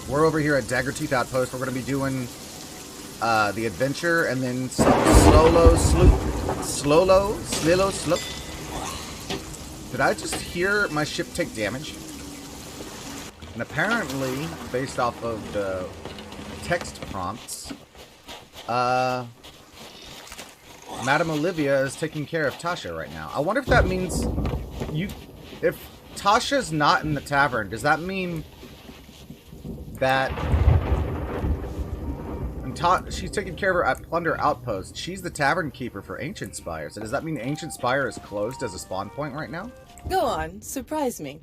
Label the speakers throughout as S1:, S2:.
S1: We're over here at Daggertooth Outpost. We're going to be doing the adventure and then some slow slope. Did I just hear my ship take damage? And apparently, based off of the text prompts, Madame Olivia is taking care of Tasha right now. I wonder if that means if Tasha's not in the tavern, does that mean that she's taking care of her at Plunder Outpost? She's the tavern keeper for Ancient Spire. So does that mean Ancient Spire is closed as a spawn point right now?
S2: Go on, surprise me.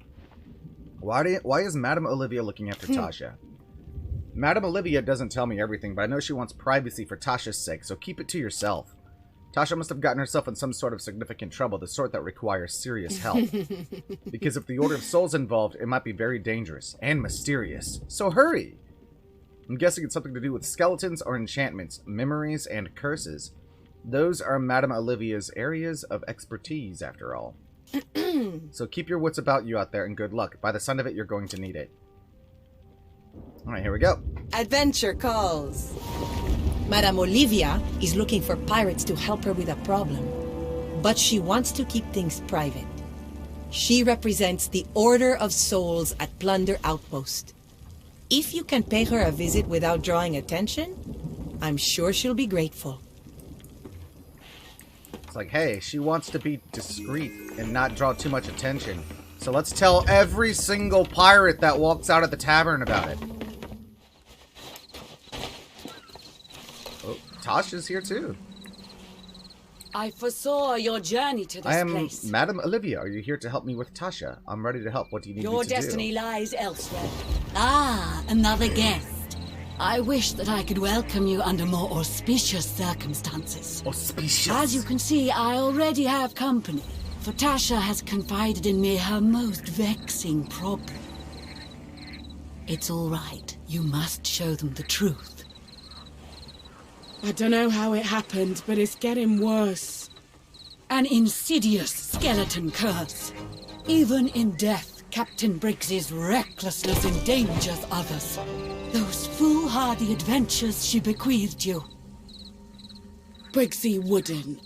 S1: Why is Madame Olivia looking after Tasha? Madame Olivia doesn't tell me everything, but I know she wants privacy for Tasha's sake, so keep it to yourself. Tasha must have gotten herself in some sort of significant trouble, the sort that requires serious help. Because if the Order of Souls involved, it might be very dangerous and mysterious. So hurry! I'm guessing it's something to do with skeletons or enchantments, memories, and curses. Those are Madame Olivia's areas of expertise, after all. So keep your wits about you out there, and good luck. By the sound of it, you're going to need it. Alright, here we go.
S2: Adventure calls.
S3: Madame Olivia is looking for pirates to help her with a problem, but she wants to keep things private. She represents the Order of Souls at Plunder Outpost. If you can pay her a visit without drawing attention, I'm sure she'll be grateful.
S1: It's like, hey, she wants to be discreet and not draw too much attention. So let's tell every single pirate that walks out of the tavern about it. Oh, Tasha's here too.
S4: I foresaw your journey to this place.
S1: I am Madame Olivia. Are you here to help me with Tasha? I'm ready to help. What do you need me to do?
S4: Your destiny lies elsewhere. Ah, another guest. I wish that I could welcome you under more auspicious circumstances.
S1: Auspicious?
S4: As you can see, I already have company, for Tasha has confided in me her most vexing problem. It's all right. You must show them the truth.
S5: I don't know how it happened, but it's getting worse.
S4: An insidious skeleton curse. Even in death, Captain Briggs's recklessness endangers others. Those foolhardy adventures she bequeathed you.
S5: Briggsy wouldn't.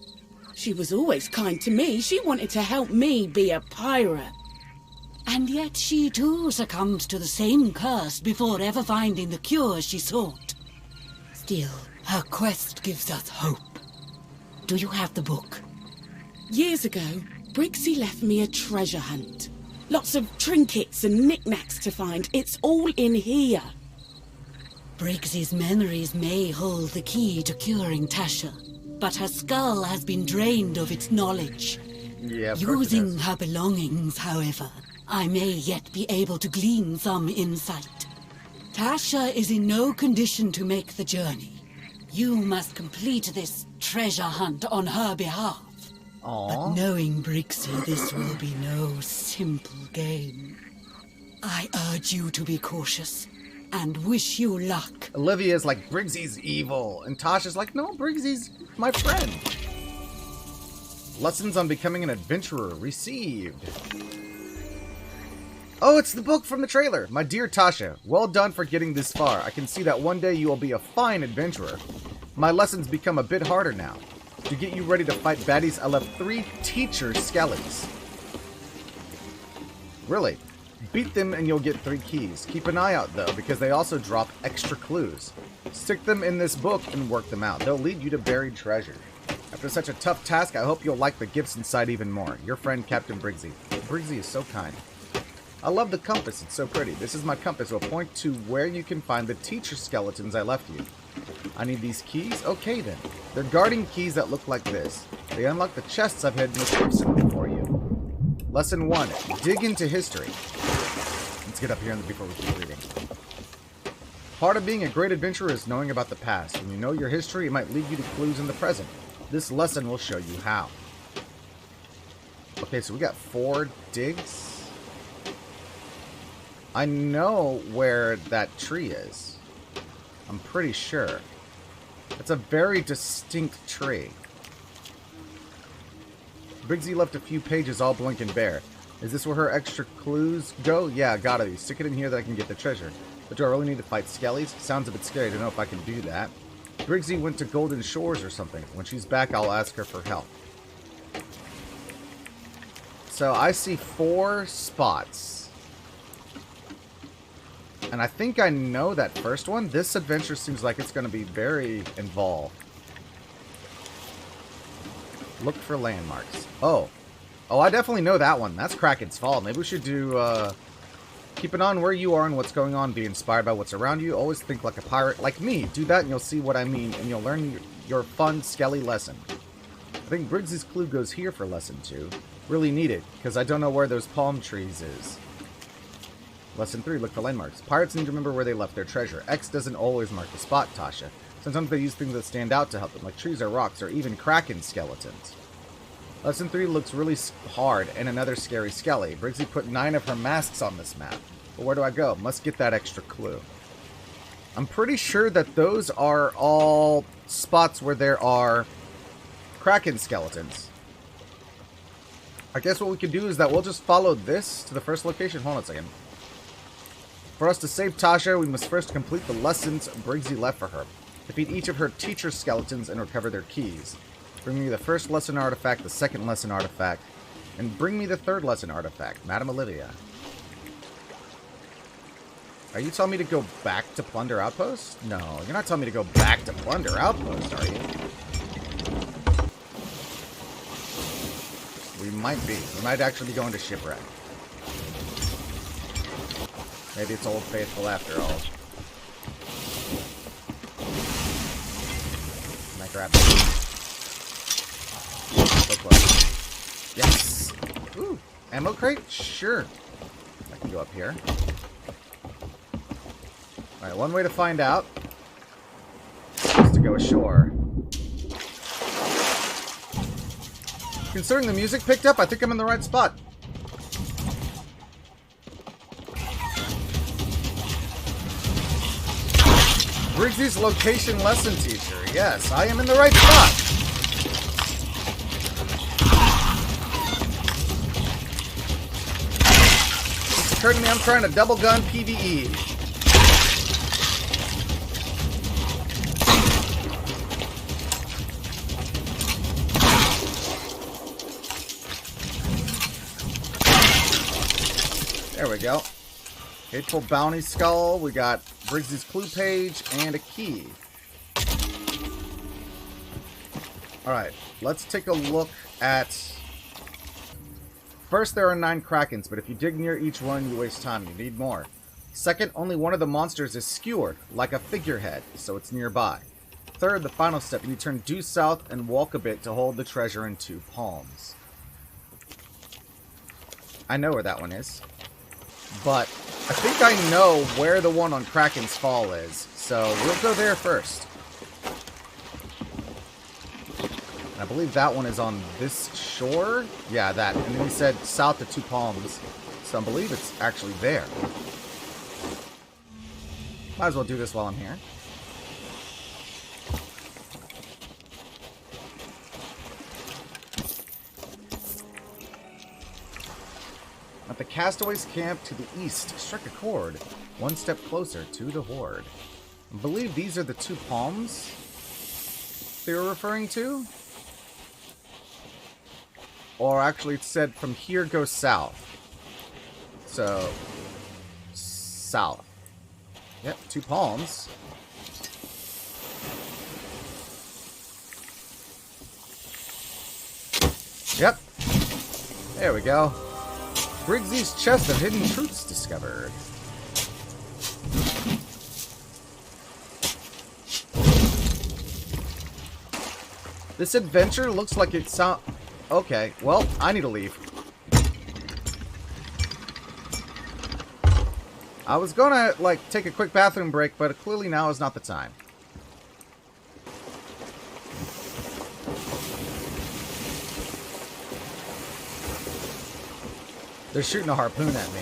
S5: She was always kind to me. She wanted to help me be a pirate.
S4: And yet she too succumbed to the same curse before ever finding the cure she sought. Still, her quest gives us hope. Do you have the book?
S5: Years ago, Briggsy left me a treasure hunt. Lots of trinkets and knickknacks to find. It's all in here.
S4: Briggsy's memories may hold the key to curing Tasha, but her skull has been drained of its knowledge.
S1: Yeah,
S4: Using her belongings, however, I may yet be able to glean some insight. Tasha is in no condition to make the journey. You must complete this treasure hunt on her behalf.
S1: Aww.
S4: But knowing Briggsy, this will be no simple game. I urge you to be cautious, and wish you luck.
S1: Olivia's like, Briggsy's evil. And Tasha's like, no, Briggsy's my friend. Lessons on becoming an adventurer received. Oh, it's the book from the trailer. My dear Tasha, well done for getting this far. I can see that one day you will be a fine adventurer. My lessons become a bit harder now. To get you ready to fight baddies, I left 3 teacher skellies. Really? Beat them and you'll get 3 keys. Keep an eye out, though, because they also drop extra clues. Stick them in this book and work them out. They'll lead you to buried treasure. After such a tough task, I hope you'll like the gifts inside even more. Your friend, Captain Briggsy. Briggsy is so kind. I love the compass. It's so pretty. This is my compass. It will point to where you can find the teacher skeletons I left you. I need these keys? Okay, then. They're guarding keys that look like this. They unlock the chests I've hidden with Gibson for you. Lesson 1. Dig into history. Let's get up here before we keep reading. Part of being a great adventurer is knowing about the past. When you know your history, it might lead you to clues in the present. This lesson will show you how. Okay, so we got 4 digs. I know where that tree is. I'm pretty sure. It's a very distinct tree. Briggsy left a few pages all blank and bare. Is this where her extra clues go? Yeah, gotta be. Stick it in here that I can get the treasure. But do I really need to fight skellies? Sounds a bit scary. I don't know if I can do that. Briggsy went to Golden Shores or something. When she's back, I'll ask her for help. So I see 4 spots. And I think I know that first one. This adventure seems like it's going to be very involved. Look for landmarks. Oh. Oh, I definitely know that one. That's Kraken's Fall. Maybe we should do, keep an eye on where you are and what's going on. Be inspired by what's around you. Always think like a pirate. Like me. Do that and you'll see what I mean. And you'll learn your fun, skelly lesson. I think Briggsy's clue goes here for lesson 2. Really need it, because I don't know where those palm trees is. Lesson 3, look for landmarks. Pirates need to remember where they left their treasure. X doesn't always mark the spot, Tasha. Sometimes they use things that stand out to help them, like trees or rocks, or even kraken skeletons. Lesson 3 looks really hard, and another scary skelly. Briggsy put 9 of her masks on this map. But where do I go? Must get that extra clue. I'm pretty sure that those are all spots where there are kraken skeletons. I guess what we could do is that we'll just follow this to the first location. Hold on a second. For us to save Tasha, we must first complete the lessons Briggsy left for her. Defeat each of her teacher skeletons and recover their keys. Bring me the first lesson artifact, the second lesson artifact, and bring me the third lesson artifact, Madame Olivia. Are you telling me to go back to Plunder Outpost? No, you're not telling me to go back to Plunder Outpost, are you? We might be. We might actually be going to Shipwreck. Maybe it's Old Faithful after all. Can I grab it? So close. Yes! Ooh! Ammo crate? Sure. I can go up here. Alright, one way to find out is to go ashore. Considering the music picked up, I think I'm in the right spot. Briggsy's location lesson teacher. Yes, I am in the right spot. It's occurred to me I'm trying to double gun PvE. There we go. Hateful Bounty Skull. We got Briggsy's clue page and a key. Alright, let's take a look at... First, there are 9 Krakens, but if you dig near each one, you waste time. You need more. Second, only one of the monsters is skewered, like a figurehead, so it's nearby. Third, the final step, you need to turn due south and walk a bit to hold the treasure in 2 palms. I know where that one is. But I think I know where the one on Kraken's Fall is, so we'll go there first. And I believe that one is on this shore? Yeah, that. And then he said south of 2 palms, so I believe it's actually there. Might as well do this while I'm here. At the castaways' camp to the east, strike a chord. 1 step closer to the horde. I believe these are the 2 palms they were referring to. Or actually it said from here go south. So, south. Yep, 2 palms. Yep. There we go. Briggsy's chest of hidden truths discovered. This adventure looks like it sound... Okay, well, I need to leave. I was gonna, like, take a quick bathroom break, but clearly now is not the time. They're shooting a harpoon at me.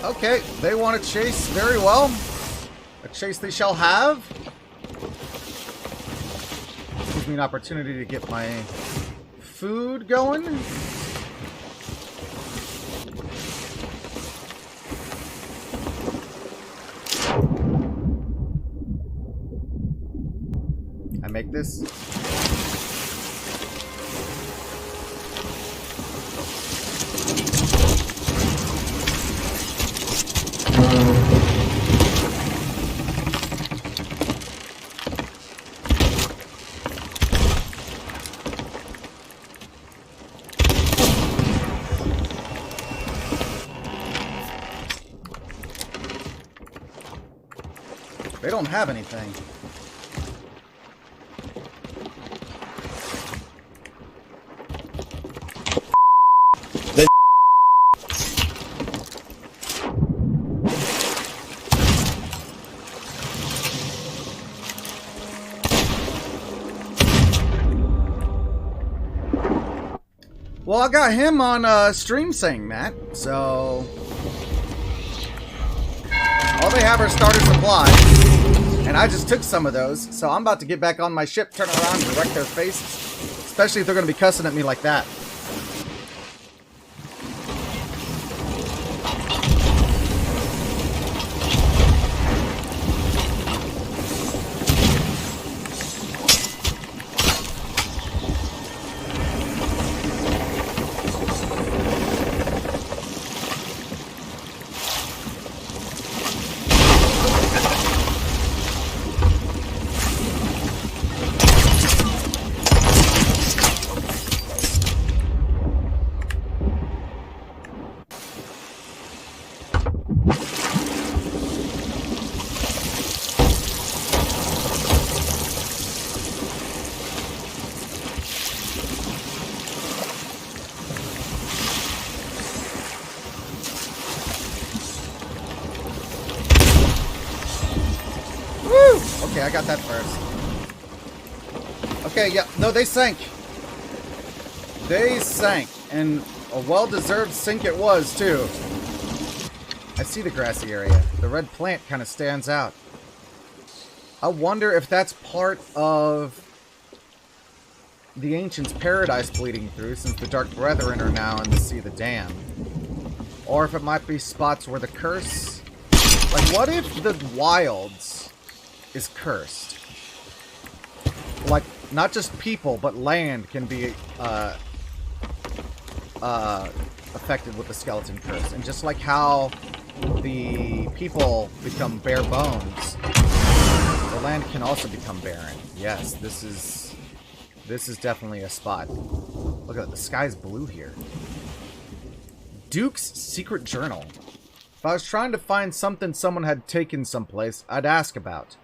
S1: Okay, they want to chase very well. A chase they shall have. Gives me an opportunity to get my food going. make this? They don't have anything. Well, I got him on stream saying that, so all they have are starter supplies, and I just took some of those, so I'm about to get back on my ship, turn around, and wreck their faces, especially if they're going to be cussing at me like that. Okay, I got that first. Okay, yeah, no, they sank. They sank, and a well-deserved sink it was, too. I see the grassy area. The red plant kind of stands out. I wonder if that's part of the Ancient's paradise bleeding through, since the Dark Brethren are now in the Sea of the Damned. Or if it might be spots where the curse... Like, what if the wilds is cursed? Like, not just people, but land can be affected with the skeleton curse. And just like how the people become bare bones, the land can also become barren. Yes, this is definitely a spot. Look at that, the sky's blue here. Duke's secret journal. If I was trying to find something someone had taken someplace, I'd ask about.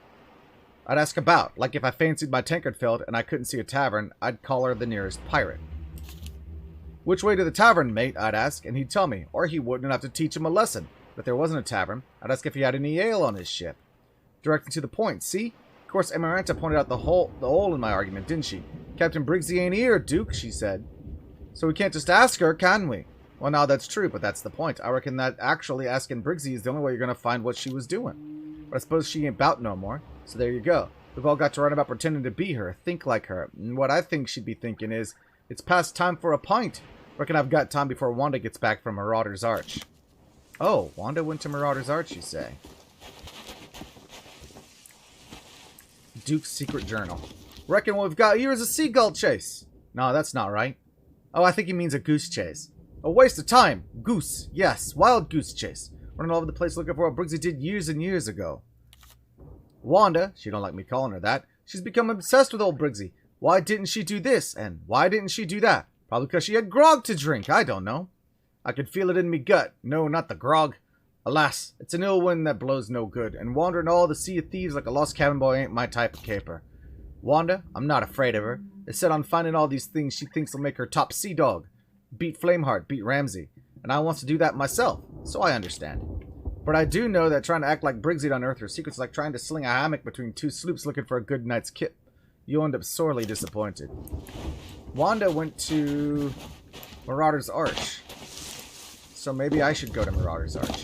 S1: Like if I fancied my tankard filled and I couldn't see a tavern, I'd call her the nearest pirate. Which way to the tavern, mate? I'd ask, and he'd tell me. Or he wouldn't have to teach him a lesson. But if there wasn't a tavern, I'd ask if he had any ale on his ship. Directly to the point, see? Of course, Amaranta pointed out the hole in my argument, didn't she? Captain Briggsy ain't here, Duke, she said. So we can't just ask her, can we? Well, now that's true, but that's the point. I reckon that actually asking Briggsy is the only way you're going to find what she was doing. But I suppose she ain't bout no more. So there you go. We've all got to run about pretending to be her, think like her. And what I think she'd be thinking is, it's past time for a pint. Reckon I've got time before Wanda gets back from Marauder's Arch. Oh, Wanda went to Marauder's Arch, you say? Duke's secret journal. Reckon what we've got here is a seagull chase. No, that's not right. Oh, I think he means a goose chase. A waste of time. Goose. Yes, wild goose chase. Running all over the place looking for what Briggsy did years and years ago. Wanda, she don't like me calling her that, she's become obsessed with old Briggsy. Why didn't she do this, and why didn't she do that? Probably because she had grog to drink, I don't know. I could feel it in me gut. No, not the grog. Alas, it's an ill wind that blows no good, and wandering all the sea of thieves like a lost cabin boy ain't my type of caper. Wanda, I'm not afraid of her, is set on finding all these things she thinks will make her top sea dog. Beat Flameheart, beat Ramsay, and I want to do that myself, so I understand. But I do know that trying to act like Briggsy to unearth her secrets is like trying to sling a hammock between two sloops looking for a good night's kip. You'll end up sorely disappointed. Wanda went to Marauder's Arch. So maybe I should go to Marauder's Arch.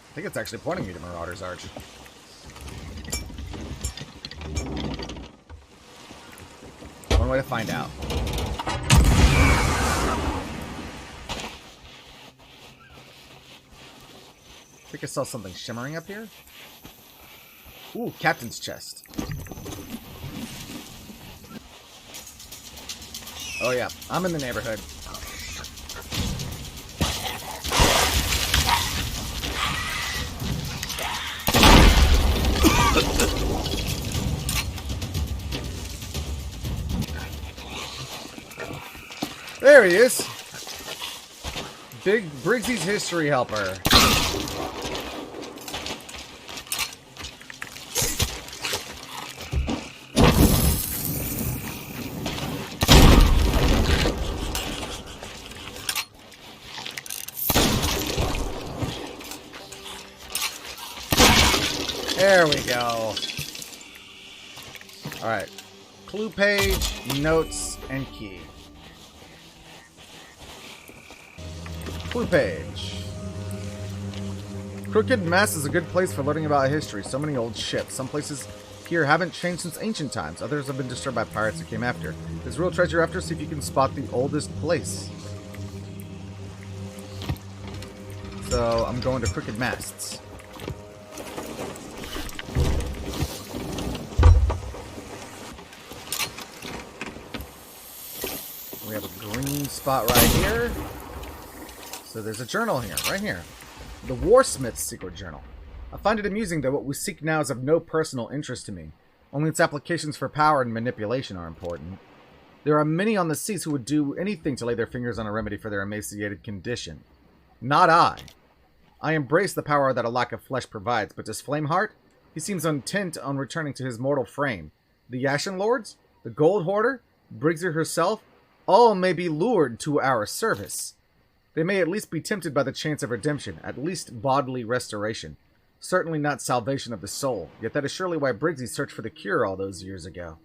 S1: I think it's actually pointing me to Marauder's Arch. One way to find out. think I saw something shimmering up here. Ooh, captain's chest. Oh yeah, I'm in the neighborhood. There he is. Big Briggsy's history helper. There we go. Alright. Clue page, notes, and key. Clue page. Crooked Mess is a good place for learning about history. So many old ships. Some places here haven't changed since ancient times. Others have been destroyed by pirates who came after. There's real treasure after, see if you can spot the oldest place. So, I'm going to Crooked Masts. We have a green spot right here. So there's a journal here, right here. The Warsmith's secret journal. I find it amusing that what we seek now is of no personal interest to me. Only its applications for power and manipulation are important. There are many on the seas who would do anything to lay their fingers on a remedy for their emaciated condition. Not I. I embrace the power that a lack of flesh provides, but does Flameheart? He seems intent on returning to his mortal frame. The Ashen Lords? The Gold Hoarder? Briggsy herself? All may be lured to our service. They may at least be tempted by the chance of redemption, at least bodily restoration. Certainly not salvation of the soul, yet that is surely why Briggsy searched for the cure all those years ago.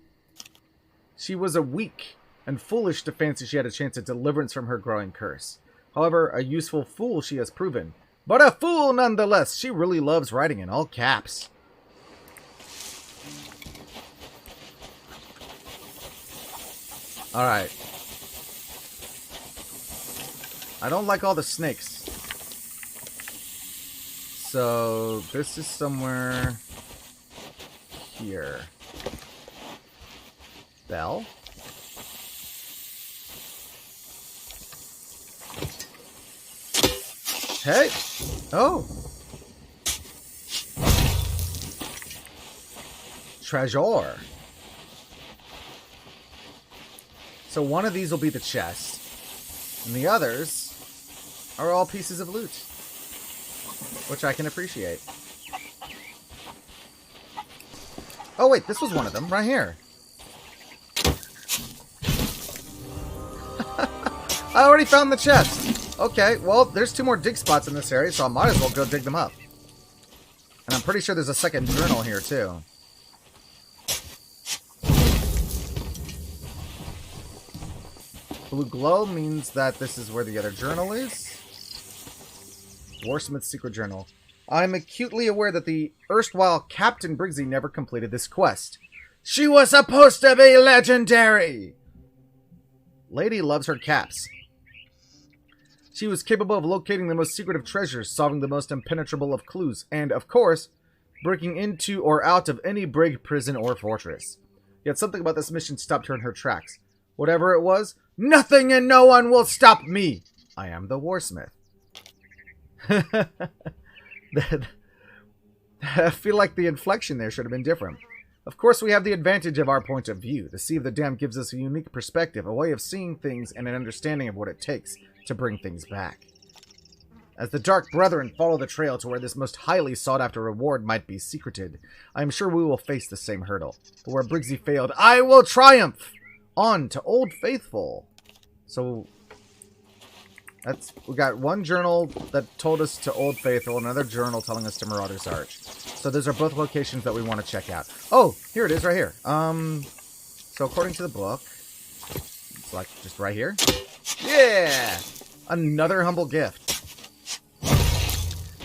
S1: She was a weak and foolish to fancy she had a chance of deliverance from her growing curse. However, a useful fool she has proven. But a fool nonetheless! She really loves writing in all caps. Alright. I don't like all the snakes. So, this is somewhere here. Bell? Hey! Oh! Treasure. So one of these will be the chest. And the others are all pieces of loot. Which I can appreciate. Oh wait, this was one of them, right here. I already found the chest. Okay, well, there's 2 more dig spots in this area, so I might as well go dig them up. And I'm pretty sure there's a second journal here, too. Blue glow means that this is where the other journal is. Warsmith's secret journal. I'm acutely aware that the erstwhile Captain Briggsy never completed this quest. She was supposed to be legendary! Lady loves her caps. She was capable of locating the most secret of treasures, solving the most impenetrable of clues, and, of course, breaking into or out of any brig, prison, or fortress. Yet something about this mission stopped her in her tracks. Whatever it was, nothing and no one will stop me! I am the Warsmith. I feel like the inflection there should have been different. Of course, we have the advantage of our point of view. The Sea of the Damned gives us a unique perspective, a way of seeing things, and an understanding of what it takes to bring things back. As the Dark Brethren follow the trail to where this most highly sought-after reward might be secreted, I am sure we will face the same hurdle. But where Briggsy failed, I will triumph! On to Old Faithful. So, we got one journal that told us to Old Faithful, another journal telling us to Marauder's Arch. So those are both locations that we want to check out. Oh, here it is right here. So according to the book, it's like just right here. Yeah! Another humble gift.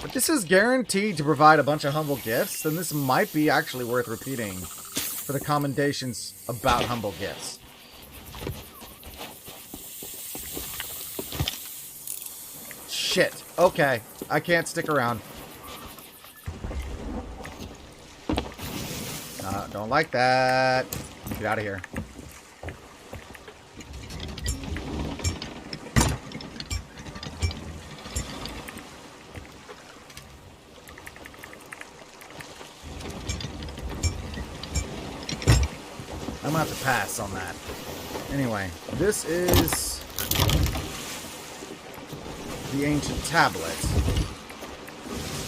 S1: But this is guaranteed to provide a bunch of humble gifts, then this might be actually worth repeating for the commendations about humble gifts. Shit. Okay. I can't stick around. Don't like that. Get out of here. I'm gonna have to pass on that. Anyway, this is the ancient tablet.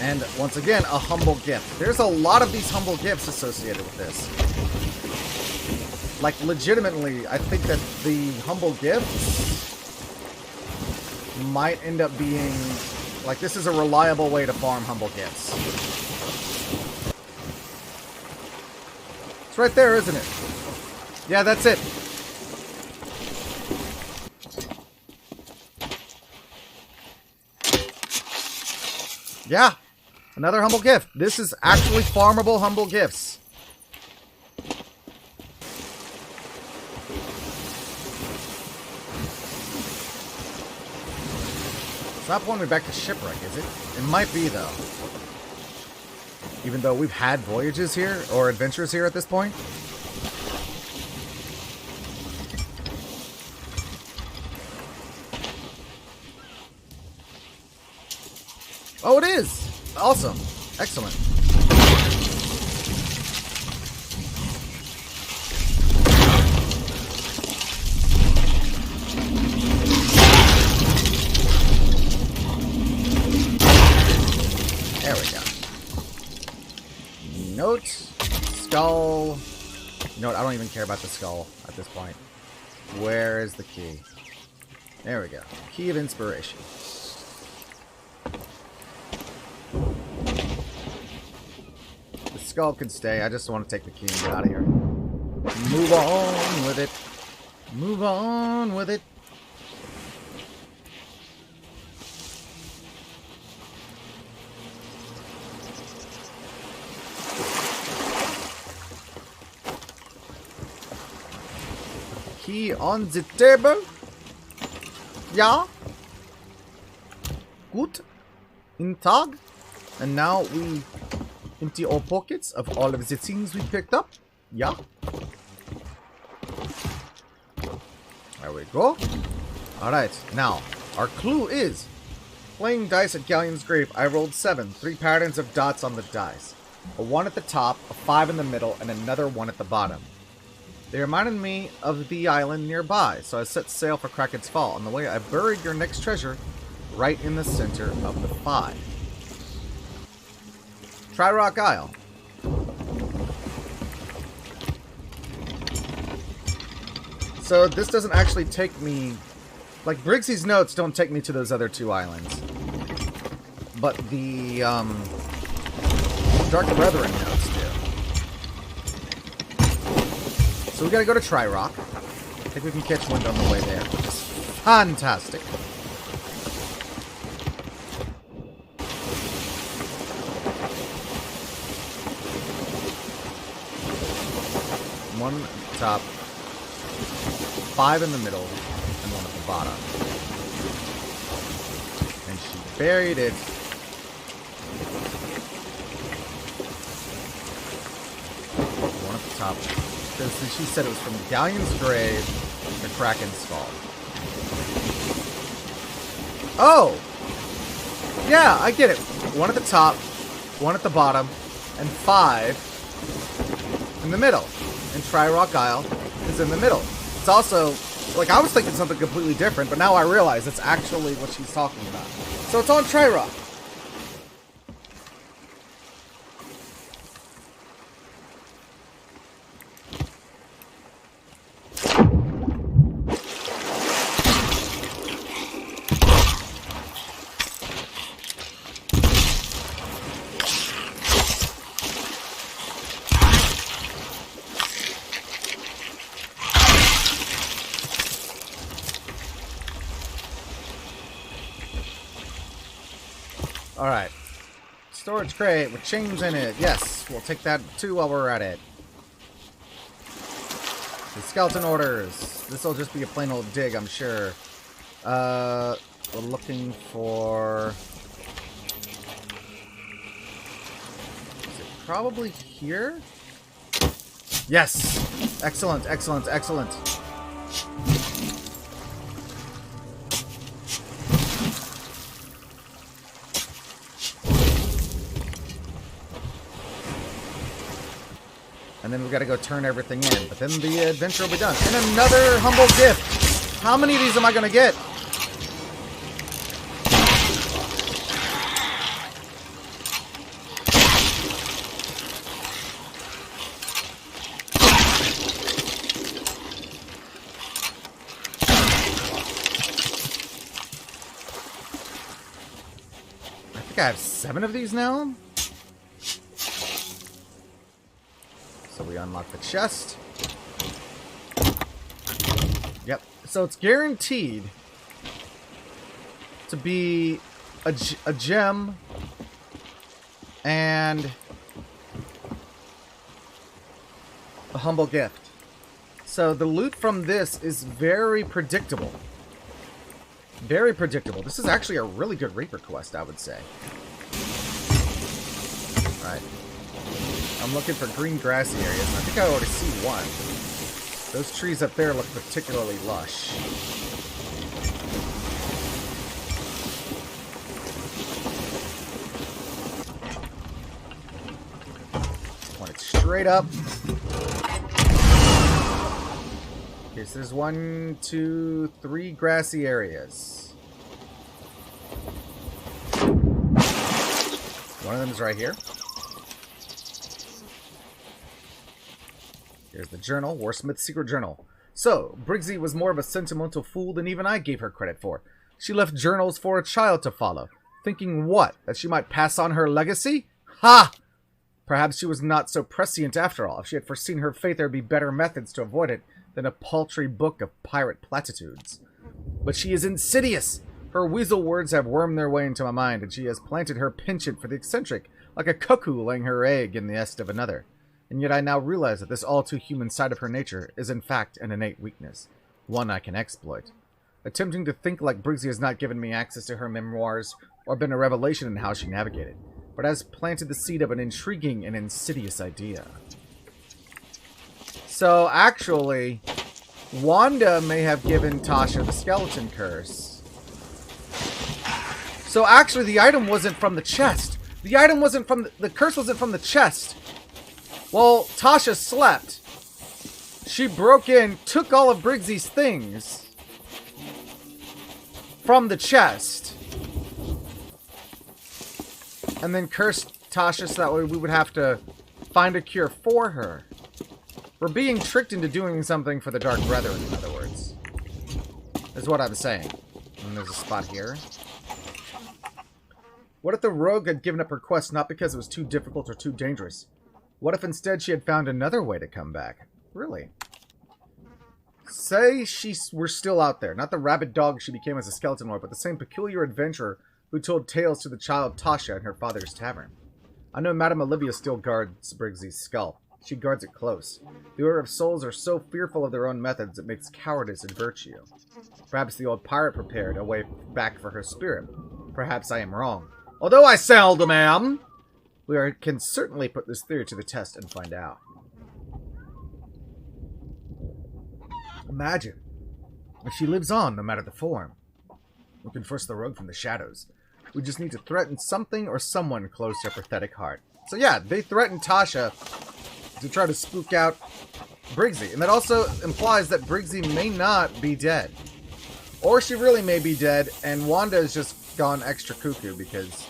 S1: And once again, a humble gift. There's a lot of these humble gifts associated with this. Like, legitimately, I think that the humble gifts might end up being... Like, this is a reliable way to farm humble gifts. It's right there, isn't it? Yeah, that's it. Yeah. Another humble gift. This is actually farmable humble gifts. It's not pulling me back to shipwreck, is it? It might be, though. Even though we've had voyages here, or adventures here at this point. Oh, it is! Awesome. Excellent. There we go. Note. Skull. Note, I don't even care about the skull at this point. Where is the key? There we go. Key of inspiration. Skull can stay. I just want to take the key and get out of here. Move on with it. Move on with it. Key on the table. Yeah. Good. In tag. And now we empty our pockets of all of the things we picked up. Yeah. There we go. Alright, now, our clue is playing dice at Galleon's Grave. I rolled 7, 3 patterns of dots on the dice. A 1 at the top, a 5 in the middle, and another 1 at the bottom. They reminded me of the island nearby, so I set sail for Kraken's Fall. On the way, I buried your next treasure right in the center of the 5. Try Rock Isle. So this doesn't actually take me... Like, Briggsy's notes don't take me to those other 2 islands. But the, Dark Brethren notes do. So we gotta go to Tri-Rock. I think we can catch wind on the way there, which is fantastic. One at the top, 5 in the middle, and 1 at the bottom. And she buried it. One at the top. Because she said it was from Galleon's Grave to Kraken's Fall. Oh! Yeah, I get it. 1 at the top, 1 at the bottom, and 5 in the middle. And Tri-Rock Isle is in the middle. It's also, like, I was thinking something completely different, but now I realize it's actually what she's talking about. So it's on Tri-Rock. Alright. Storage crate with chains in it. Yes, we'll take that too while we're at it. The skeleton orders. This will just be a plain old dig, I'm sure. We're looking for... Is it probably here? Yes! Excellent, excellent, excellent. And then we gotta go turn everything in. But then the adventure will be done. And another humble gift! How many of these am I gonna get? I have 7 of these now. So we unlock the chest. Yep. So it's guaranteed to be a gem and a humble gift. So the loot from this is very predictable. Very predictable. This is actually a really good Reaper quest, I would say. Right. I'm looking for green grassy areas, and I think I already see one. Those trees up there look particularly lush. Point it straight up. Okay, so there's 1, 2, 3 grassy areas. One of them is right here. Here's the journal, Warsmith's secret journal. So, Briggsy was more of a sentimental fool than even I gave her credit for. She left journals for a child to follow. Thinking what? That she might pass on her legacy? Ha! Perhaps she was not so prescient after all. If she had foreseen her fate, there would be better methods to avoid it than a paltry book of pirate platitudes. But she is insidious! Her weasel words have wormed their way into my mind, and she has planted her penchant for the eccentric, like a cuckoo laying her egg in the nest of another. And yet I now realize that this all-too-human side of her nature is in fact an innate weakness, one I can exploit. Attempting to think like Briggsy has not given me access to her memoirs, or been a revelation in how she navigated, but has planted the seed of an intriguing and insidious idea. So, actually, Wanda may have given Tasha the skeleton curse. So, actually, the item wasn't from the chest. The item wasn't from the curse wasn't from the chest. Well, Tasha slept. She broke in, took all of Briggsy's things from the chest, and then cursed Tasha so that way we would have to find a cure for her. We're being tricked into doing something for the Dark Brethren, in other words. Is what I'm saying. And there's a spot here. What if the rogue had given up her quest not because it was too difficult or too dangerous? What if instead she had found another way to come back? Really? Say she were still out there. Not the rabid dog she became as a skeleton lord, but the same peculiar adventurer who told tales to the child Tasha in her father's tavern. I know Madame Olivia still guards Briggsy's skull. She guards it close. The Order of Souls are so fearful of their own methods it makes cowardice a virtue. Perhaps the old pirate prepared a way back for her spirit. Perhaps I am wrong. Although I seldom am, can certainly put this theory to the test and find out. Imagine if she lives on, no matter the form. We can force the rogue from the shadows. We just need to threaten something or someone close to her pathetic heart. So yeah, they threatened Tasha to try to spook out Briggsy. And that also implies that Briggsy may not be dead. Or she really may be dead, and Wanda has just gone extra cuckoo because...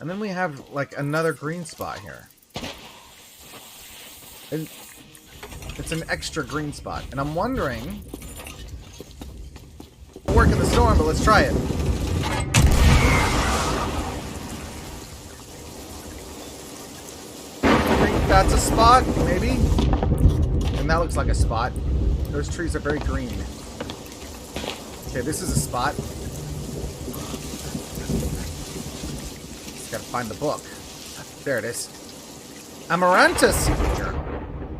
S1: And then we have, like, another green spot here. And it's an extra green spot. And I'm wondering... It'll work in the storm, but let's try it. I think that's a spot, maybe? And that looks like a spot. Those trees are very green. Okay, this is a spot. Gotta find the book. There it is. Amaranta Secret Journal.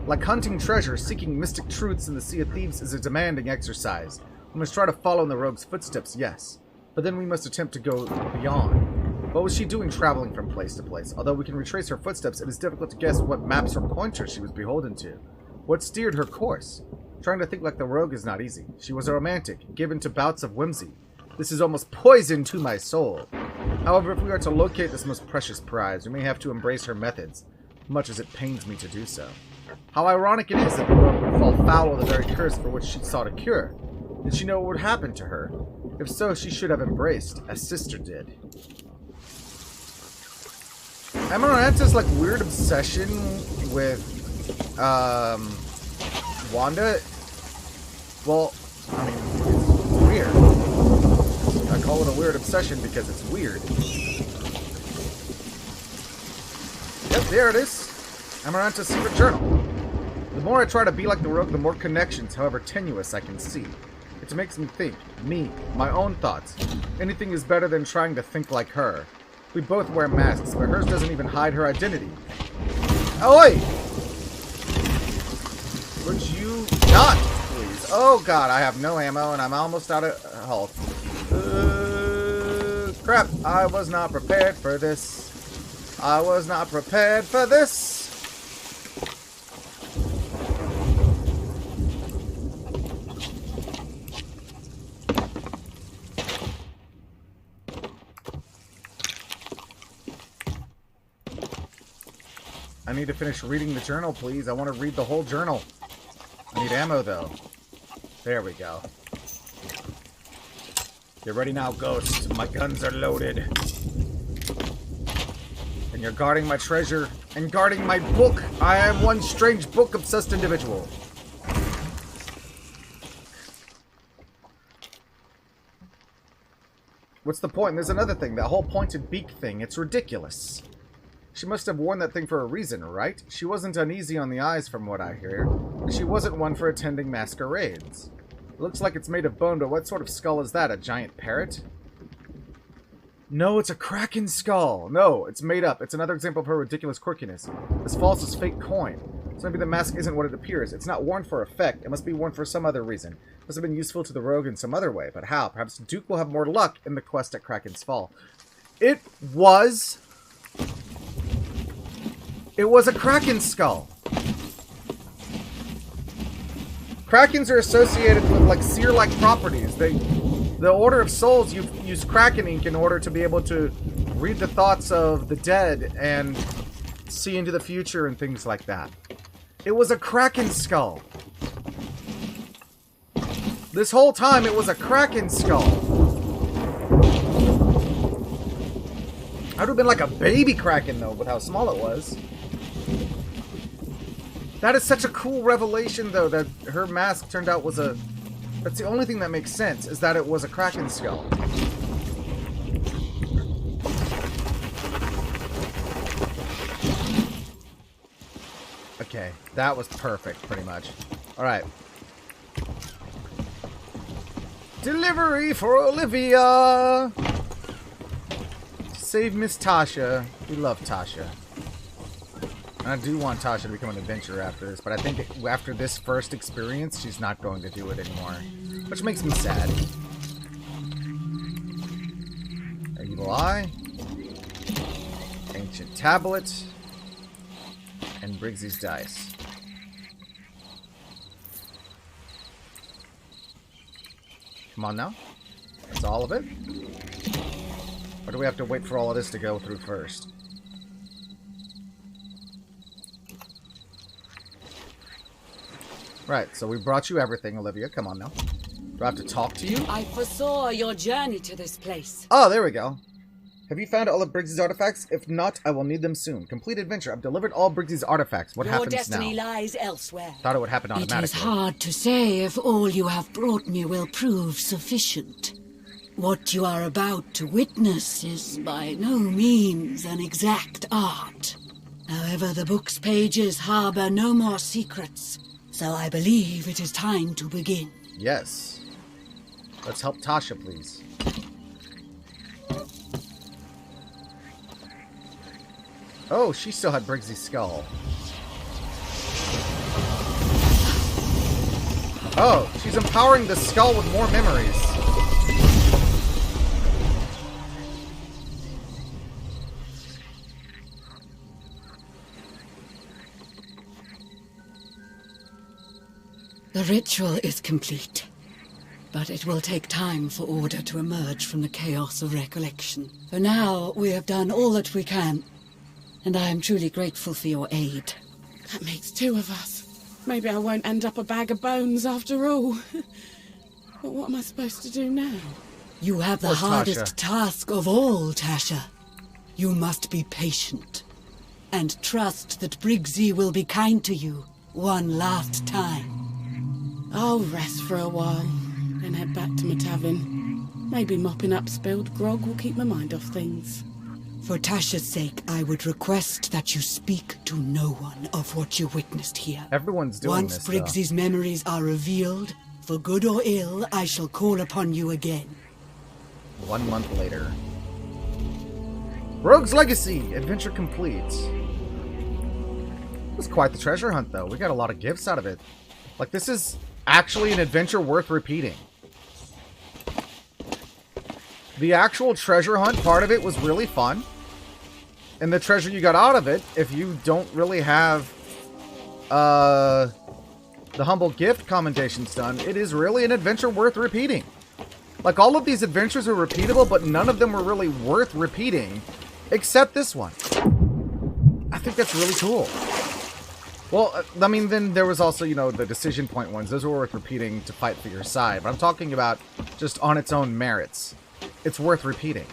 S1: Like hunting treasure, seeking mystic truths in the Sea of Thieves is a demanding exercise. We must try to follow in the rogue's footsteps, yes. But then we must attempt to go beyond. What was she doing traveling from place to place? Although we can retrace her footsteps, it is difficult to guess what maps or pointers she was beholden to. What steered her course? Trying to think like the rogue is not easy. She was a romantic, given to bouts of whimsy. This is almost poison to my soul. However, if we are to locate this most precious prize, we may have to embrace her methods, much as it pains me to do so. How ironic it is that the rogue would fall foul of the very curse for which she sought a cure. Did she know what would happen to her? If so, she should have embraced, as Sister did. Amaranta's like weird obsession with Wanda. Well, I mean, it's weird. I call it a weird obsession because it's weird. Yep, there it is. Amaranta's secret journal. The more I try to be like the rogue, the more connections, however tenuous, I can see. It makes me think. Me. My own thoughts. Anything is better than trying to think like her. We both wear masks, but hers doesn't even hide her identity. Oi! Would you not, please? Oh god, I have no ammo and I'm almost out of health. Crap, I was not prepared for this. I was not prepared for this. I need to finish reading the journal, please. I want to read the whole journal. I need ammo, though. There we go. Get ready now, Ghost. My guns are loaded. And you're guarding my treasure and guarding my book. I am one strange book-obsessed individual. What's the point? There's another thing. That whole pointed beak thing. It's ridiculous. She must have worn that thing for a reason, right? She wasn't uneasy on the eyes from what I hear. She wasn't one for attending masquerades. It looks like it's made of bone, but what sort of skull is that? A giant parrot? No, it's a kraken skull. No, it's made up. It's another example of her ridiculous quirkiness. As false as fake coin. So maybe the mask isn't what it appears. It's not worn for effect. It must be worn for some other reason. It must have been useful to the rogue in some other way. But how? Perhaps Duke will have more luck in the quest at Kraken's Fall. It was a kraken skull. Krakens are associated with like seer-like properties. The Order of Souls use kraken ink in order to be able to read the thoughts of the dead and see into the future and things like that. It was a kraken skull. This whole time it was a kraken skull. I would have been like a baby kraken though with how small it was. That is such a cool revelation, though, that her mask turned out was a... That's the only thing that makes sense, is that it was a kraken skull. Okay, that was perfect, pretty much. Alright. Delivery for Olivia! Save Miss Tasha. We love Tasha. I do want Tasha to become an adventurer after this, but I think after this first experience, she's not going to do it anymore. Which makes me sad. Evil Eye. Ancient Tablet. And Briggsy's Dice. Come on now. That's all of it? Or do we have to wait for all of this to go through first? Right, so we brought you everything, Olivia. Come on now. Do I have to talk to you?
S4: I foresaw your journey to this place.
S1: Oh, there we go. Have you found all of Briggsy's artifacts? If not, I will need them soon. Complete adventure. I've delivered all Briggsy's artifacts. What happens now?
S4: Your destiny lies elsewhere.
S1: Thought it would happen automatically.
S4: It is hard to say if all you have brought me will prove sufficient. What you are about to witness is by no means an exact art. However, the book's pages harbor no more secrets. So I believe it is time to begin.
S1: Yes. Let's help Tasha, please. Oh, she still had Briggsy's skull. Oh, she's empowering the skull with more memories.
S4: The ritual is complete, but it will take time for order to emerge from the chaos of recollection. For now, we have done all that we can, and I am truly grateful for your aid.
S5: That makes two of us. Maybe I won't end up a bag of bones after all. But what am I supposed to do now?
S4: You have the
S1: Poor
S4: hardest
S1: Tasha.
S4: task of all, Tasha. You must be patient, and trust that Briggsy will be kind to you one last time.
S5: I'll rest for a while, then head back to my tavern. Maybe mopping up spilled grog will keep my mind off things.
S4: For Tasha's sake, I would request that you speak to no one of what you witnessed here.
S1: Everyone's doing
S4: Once
S1: this, though.
S4: Briggsy's memories are revealed, for good or ill, I shall call upon you again.
S1: 1 month later. Rogue's Legacy! Adventure complete. It was quite the treasure hunt, though. We got a lot of gifts out of it. Like, this is actually an adventure worth repeating. The actual treasure hunt part of it was really fun. And the treasure you got out of it, if you don't really have the humble gift commendations done, it is really an adventure worth repeating. Like, all of these adventures are repeatable, but none of them were really worth repeating, except this one. I think that's really cool. Well, I mean, then there was also, you know, the decision point ones. Those were worth repeating to fight for your side. But I'm talking about just on its own merits. It's worth repeating.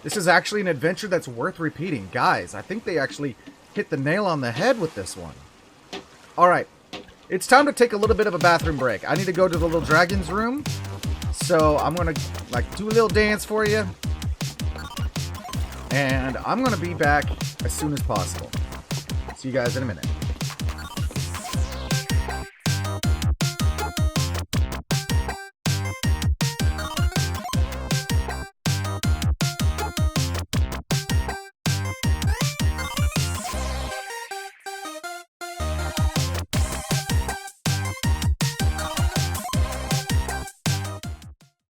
S1: This is actually an adventure that's worth repeating. Guys, I think they actually hit the nail on the head with this one. Alright. It's time to take a little bit of a bathroom break. I need to go to the little dragon's room. So I'm going to, like, do a little dance for you. And I'm going to be back as soon as possible. See you guys in a minute.